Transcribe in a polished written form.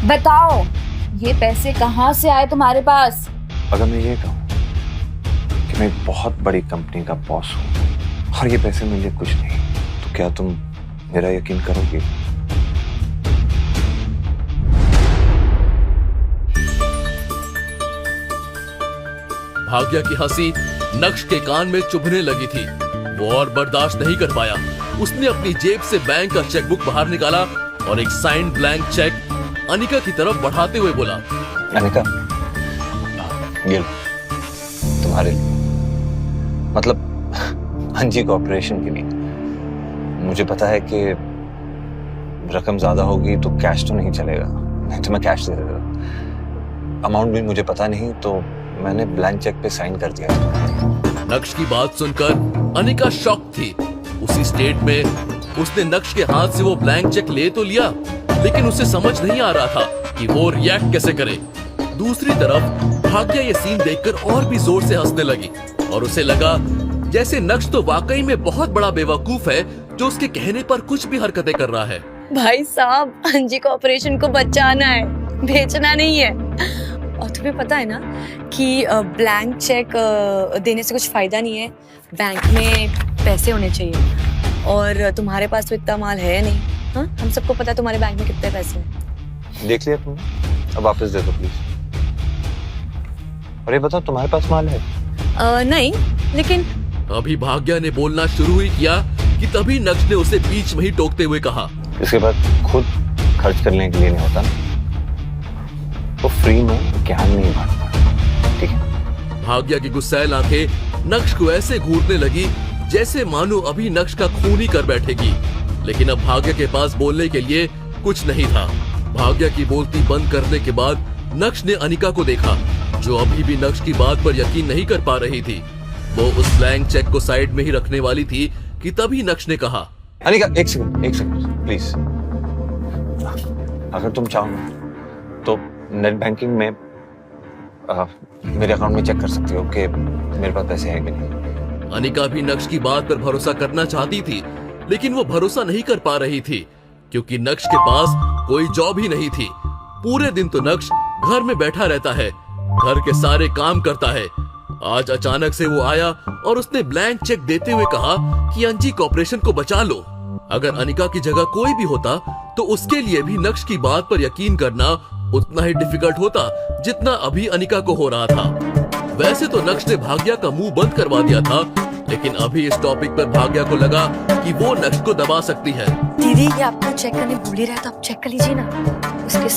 बताओ, ये पैसे कहाँ से आए तुम्हारे पास? अगर मैं ये कहूँ कि मैं एक बहुत बड़ी कंपनी का बॉस हूँ और ये पैसे मेरे लिए कुछ नहीं, तो क्या तुम मेरा यकीन करोगे? भाग्या की हंसी नक्श के कान में चुभने लगी थी। वो और बर्दाश्त नहीं कर पाया। उसने अपनी जेब से बैंक का चेकबुक बाहर निकाला और एक साइन ब्लैंक चेक अनिका की तरफ बढ़ाते हुए बोला, अनिका, ये लो, तुम्हारे लिए, मतलब अंजी कॉर्पोरेशन के लिए। मुझे पता है कि रकम ज्यादा होगी तो कैश तो नहीं चलेगा, नहीं तो मैं कैश दे देता। अमाउंट भी मुझे पता नहीं, तो मैंने ब्लैंक चेक पे साइन कर दिया। नक्श की बात सुनकर अनिका शॉक थी। उसी स्टेट में उसने नक्श के हाथ से वो ब्लैंक चेक ले तो लिया, लेकिन उसे समझ नहीं आ रहा था कि वो रिएक्ट कैसे करे। दूसरी तरफ भाग्या ये सीन देखकर और भी जोर से हंसने लगी और उसे लगा जैसे नक्श तो वाकई में बहुत बड़ा बेवकूफ है जो उसके कहने पर कुछ भी हरकतें कर रहा है। भाई साहब, अंजी कॉर्पोरेशन को बचाना है, बेचना नहीं है। और तुम्हें पता है ना कि ब्लैंक चेक देने से कुछ फायदा नहीं है। बैंक में पैसे होने चाहिए और तुम्हारे पास तो इतना माल है नहीं। हाँ, हम सबको पता है तुम्हारे बैंक में कितने पैसे हैं। देख लिया तुमने, अब वापस दे दो प्लीज। और ये बताओ, तुम्हारे पास माल है? नहीं, लेकिन अभी भाग्या ने बोलना शुरू ही किया कि तभी नक्श ने उसे बीच में ही टोकते हुए कहा, इसके बाद खुद खर्च करने के लिए नहीं होता ना, तो फ्री में ज्ञान नहीं बांटता, ठीक है? भाग्या की गुस्सैल आंखें नक्श को ऐसे घूरने लगी जैसे मानो अभी नक्श का खून ही कर बैठेगी। लेकिन अब भाग्या के पास बोलने के लिए कुछ नहीं था। भाग्या की बोलती बंद करने के बाद नक्श ने अनिका को देखा, जो अभी भी नक्श की बात पर यकीन नहीं कर पा रही थी। वो उस ब्लैंक चेक को साइड में ही रखने वाली थी कि तभी नक्श ने कहा, अनिका, एक सेकंड प्लीज। अगर तुम चाहो ना तो नेट बैंकिंग में मेरे अकाउंट में चेक कर सकते हो कि मेरे पास पैसे हैं कि नहीं। अनिका भी नक्श की बात पर भरोसा करना चाहती थी, लेकिन वो भरोसा नहीं कर पा रही थी क्योंकि नक्श के पास कोई जॉब ही नहीं थी। पूरे दिन तो नक्श घर में बैठा रहता है, घर के सारे काम करता है। आज अचानक से वो आया और उसने ब्लैंक चेक देते हुए कहा कि अंजी कॉर्पोरेशन को बचा लो। अगर अनिका की जगह कोई भी होता तो उसके लिए भी नक्श की बात पर यकीन करना उतना ही डिफिकल्ट होता जितना अभी अनिका को हो रहा था। वैसे तो नक्श ने भाग्या का मुंह बंद करवा दिया था, लेकिन अभी इस टॉपिक पर भाग्या को लगा कि वो नक्श को दबा सकती है। दीदी, ये आपको चेक करने भूल ही रहा है, तो आप चेक कर लीजिए ना। उसके